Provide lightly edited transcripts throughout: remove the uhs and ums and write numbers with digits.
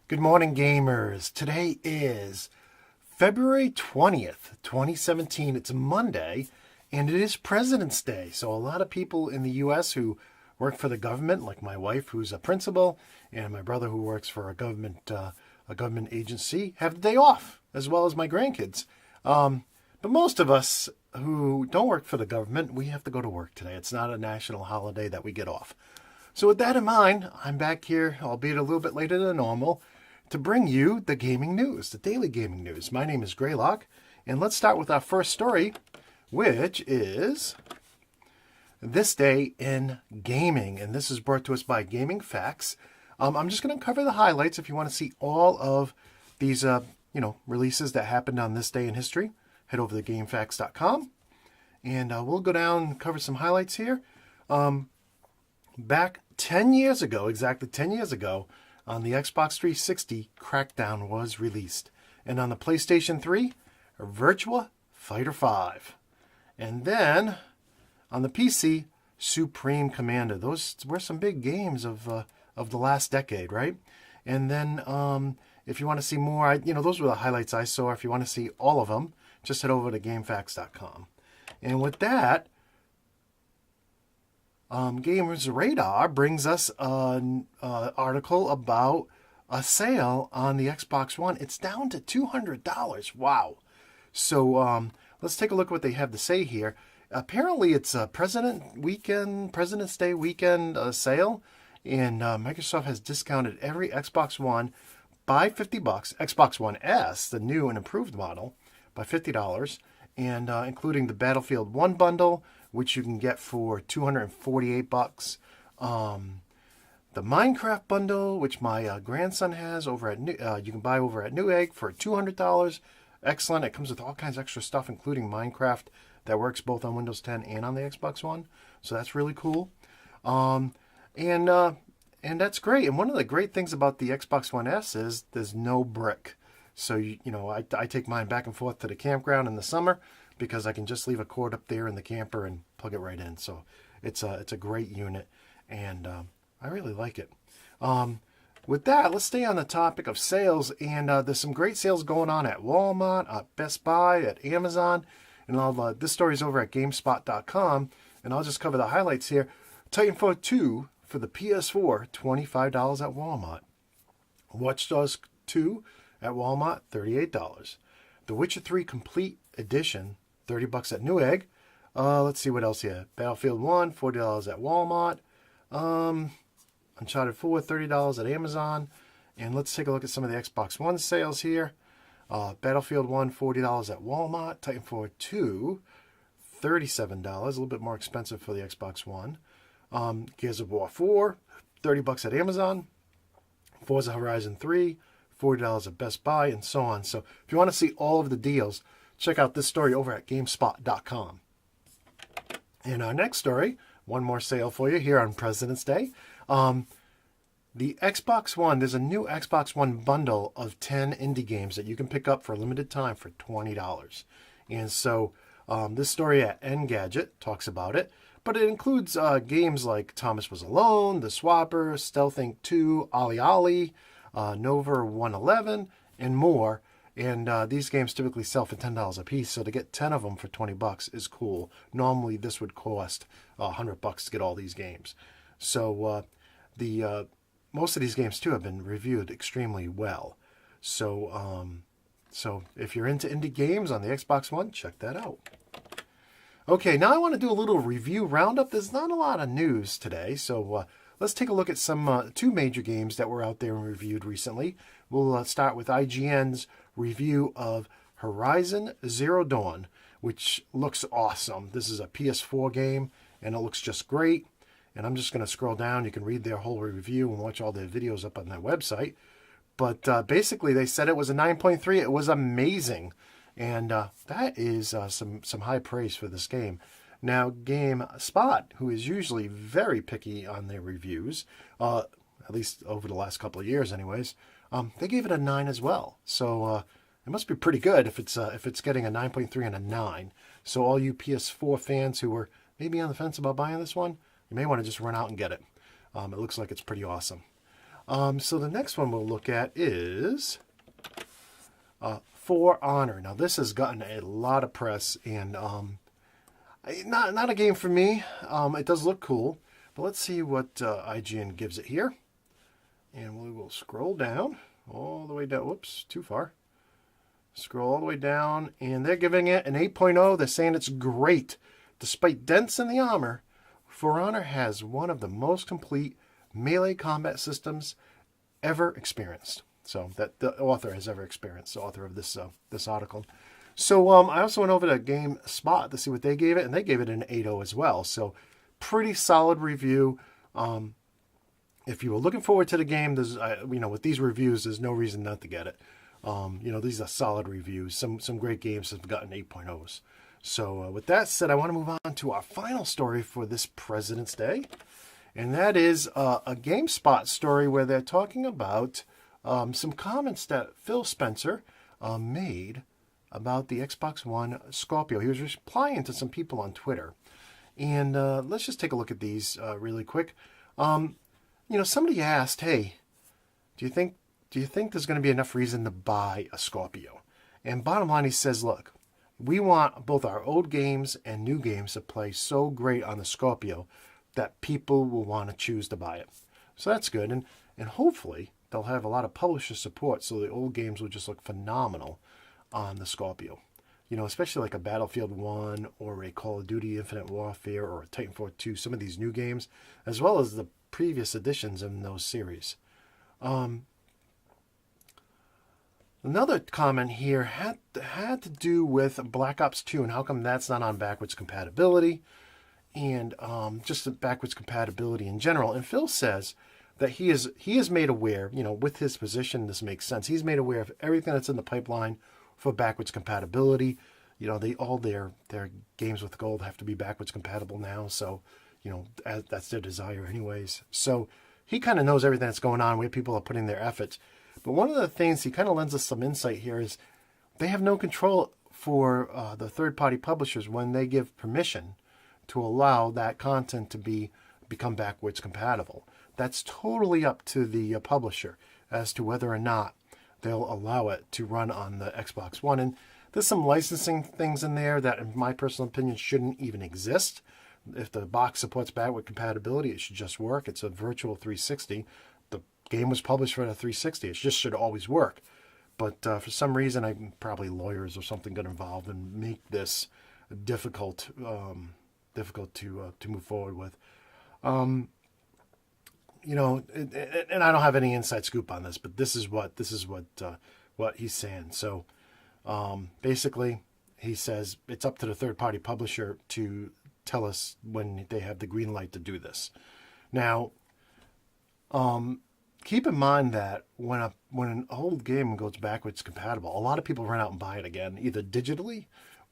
Good morning, gamers. Today is February 20th, 2017. It's Monday, and it is President's Day. So a lot of people in the U.S. who work for the government, like my wife, who's a principal, and my brother, who works for a government agency, have the day off, as well as my grandkids. But most of us who don't work for the government, we have to go to work today. It's not a national holiday that we get off. So with that in mind, I'm back here, albeit a little bit later than normal, to bring you the gaming news, the daily gaming news. My name is Greylock, and let's start with our first story, which is This Day in Gaming, and this is brought to us by Gaming Facts. I'm just going to cover the highlights. If you want to see all of these, releases that happened on this day in history, head over to GameFacts.com, and we'll go down and cover some highlights here. Back 10 years ago, exactly 10 years ago, on the Xbox 360, Crackdown was released. And on the PlayStation 3, Virtua Fighter 5. And then, on the PC, Supreme Commander. Those were some big games of the last decade, right? And then, if you want to see more, those were the highlights I saw. If you want to see all of them, just head over to GameFacts.com. And with that, Gamers Radar brings us an article about a sale on the Xbox One. It's down to $200. Wow. So let's take a look at what they have to say here. Apparently, it's a President's Day weekend sale, and Microsoft has discounted every Xbox One by $50. Xbox One S, the new and improved model, by $50, and including the Battlefield 1 bundle, which you can get for $248. The Minecraft bundle, which my grandson has over at you can buy over at Newegg for $200. Excellent. It comes with all kinds of extra stuff, including Minecraft that works both on Windows 10 and on the Xbox One. So that's really cool. And that's great. And one of the great things about the Xbox One S is there's no brick. So I take mine back and forth to the campground in the summer, because I can just leave a cord up there in the camper and plug it right in. So it's a great unit, and I really like it. With that, let's stay on the topic of sales, and there's some great sales going on at Walmart, at Best Buy, at Amazon, and this story's over at GameSpot.com, and I'll just cover the highlights here. Titanfall 2 for the PS4, $25 at Walmart. Watch Dogs 2 at Walmart, $38. The Witcher 3 Complete Edition, $30 at Newegg. Let's see what else here. Battlefield 1, $40 at Walmart. Uncharted 4, $30 at Amazon. And let's take a look at some of the Xbox One sales here. Battlefield 1, $40 at Walmart. Titanfall 2, $37, a little bit more expensive for the Xbox One. Gears of War 4, $30 at Amazon. Forza Horizon 3, $40 at Best Buy, and so on. So if you want to see all of the deals, check out this story over at GameSpot.com. And our next story, one more sale for you here on President's Day. The Xbox One, there's a new Xbox One bundle of 10 indie games that you can pick up for a limited time for $20. And so this story at Engadget talks about it, but it includes games like Thomas Was Alone, The Swapper, Stealth Inc. 2, Ollie Ollie, Nova 111, and more. And these games typically sell for $10 a piece, so to get 10 of them for $20 is cool. Normally, this would cost $100 to get all these games. So most of these games too have been reviewed extremely well. So if you're into indie games on the Xbox One, check that out. Okay, now I want to do a little review roundup. There's not a lot of news today, so let's take a look at some two major games that were out there and reviewed recently. We'll start with IGN's review of Horizon Zero Dawn, which looks awesome. This is a PS4 game, and it looks just great. And I'm just going to scroll down. You can read their whole review and watch all their videos up on their website. But basically, they said it was a 9.3. It was amazing. And that is some high praise for this game. Now, GameSpot, who is usually very picky on their reviews, at least over the last couple of years anyways, they gave it a 9 as well. So it must be pretty good if it's getting a 9.3 and a 9. So all you PS4 fans who were maybe on the fence about buying this one, you may want to just run out and get it. It looks like it's pretty awesome. So the next one we'll look at is For Honor. Now this has gotten a lot of press, and not a game for me. It does look cool, but let's see what IGN gives it here. And we will scroll down all the way down. Whoops, too far. Scroll all the way down, and they're giving it an 8.0. They're saying it's great. Despite dents in the armor, For Honor has one of the most complete melee combat systems ever experienced. So that the author has ever experienced, the author of this this article. So I also went over to GameSpot to see what they gave it, and they gave it an 8.0 as well. So pretty solid review. If you were looking forward to the game, there's with these reviews, there's no reason not to get it. These are solid reviews. Some great games have gotten 8.0s. So with that said, I want to move on to our final story for this President's Day. And that is a GameSpot story where they're talking about some comments that Phil Spencer made about the Xbox One Scorpio. He was replying to some people on Twitter. And let's just take a look at these really quick. Somebody asked, hey, do you think there's going to be enough reason to buy a Scorpio? And bottom line, he says, look, we want both our old games and new games to play so great on the Scorpio that people will want to choose to buy it. So that's good. And hopefully they'll have a lot of publisher support so the old games will just look phenomenal on the Scorpio. Especially like a Battlefield 1 or a Call of Duty Infinite Warfare or a Titanfall 2, some of these new games, as well as the previous editions in those series. Another comment here had to do with Black Ops 2 and how come that's not on backwards compatibility, and just the backwards compatibility in general. And Phil says that he is made aware, with his position, this makes sense. He's made aware of everything that's in the pipeline for backwards compatibility. All their games with gold have to be backwards compatible now. So, that's their desire anyways. So he kind of knows everything that's going on, where people are putting their efforts. But one of the things he kind of lends us some insight here is they have no control for the third-party publishers when they give permission to allow that content to become backwards compatible. That's totally up to the publisher as to whether or not they'll allow it to run on the Xbox One. And there's some licensing things in there that, in my personal opinion, shouldn't even exist. If the box supports backward compatibility, it should just work. It's a virtual 360. The game was published for the 360. It just should always work. But for some reason, probably lawyers or something got involved and make this difficult to move forward with. And I don't have any inside scoop on this, but this is what he's saying. So basically, he says it's up to the third-party publisher to tell us when they have the green light to do this. Now, keep in mind that when an old game goes backwards compatible, a lot of people run out and buy it again, either digitally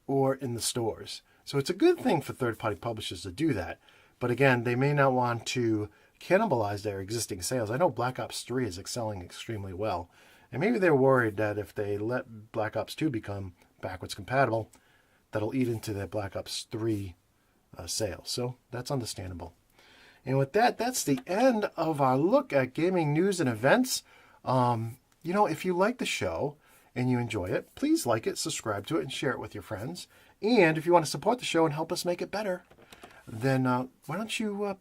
or in the stores. So it's a good thing for third-party publishers to do that. But again, they may not want to cannibalize their existing sales. I know Black Ops 3 is excelling extremely well. And maybe they're worried that if they let Black Ops 2 become backwards compatible, that'll eat into their Black Ops 3 sales. So that's understandable. And with that, that's the end of our look at gaming news and events. If you like the show and you enjoy it, please like it, subscribe to it, and share it with your friends. And if you want to support the show and help us make it better, then why don't you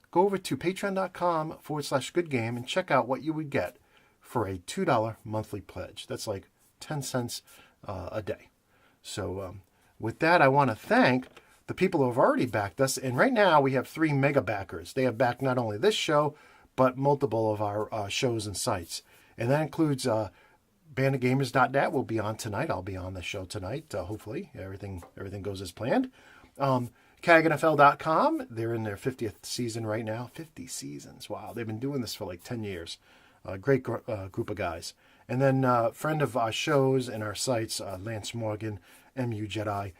go over to patreon.com/goodgame and check out what you would get for a $2 monthly pledge. That's like 10 cents a day. So with that, I want to thank the people who have already backed us. And right now we have 3 mega backers. They have backed not only this show, but multiple of our shows and sites. And that includes banditgamers.net will be on tonight. I'll be on the show tonight. Hopefully everything goes as planned. CAGNFL.com. They're in their 50th season right now. 50 seasons. Wow. They've been doing this for like 10 years. Great group of guys. And then friend of our shows and our sites, Lance Morgan, MU Jedi.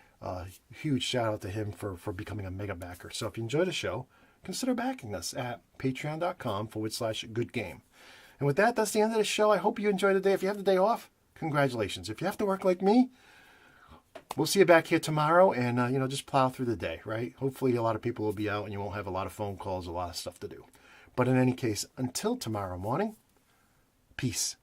Huge shout out to him for becoming a mega backer. So if you enjoy the show, consider backing us at patreon.com/goodgame. And with that, that's the end of the show. I hope you enjoy the day. If you have the day off, congratulations. If you have to work like me, we'll see you back here tomorrow and, just plow through the day, right? Hopefully a lot of people will be out and you won't have a lot of phone calls, a lot of stuff to do. But in any case, until tomorrow morning, peace.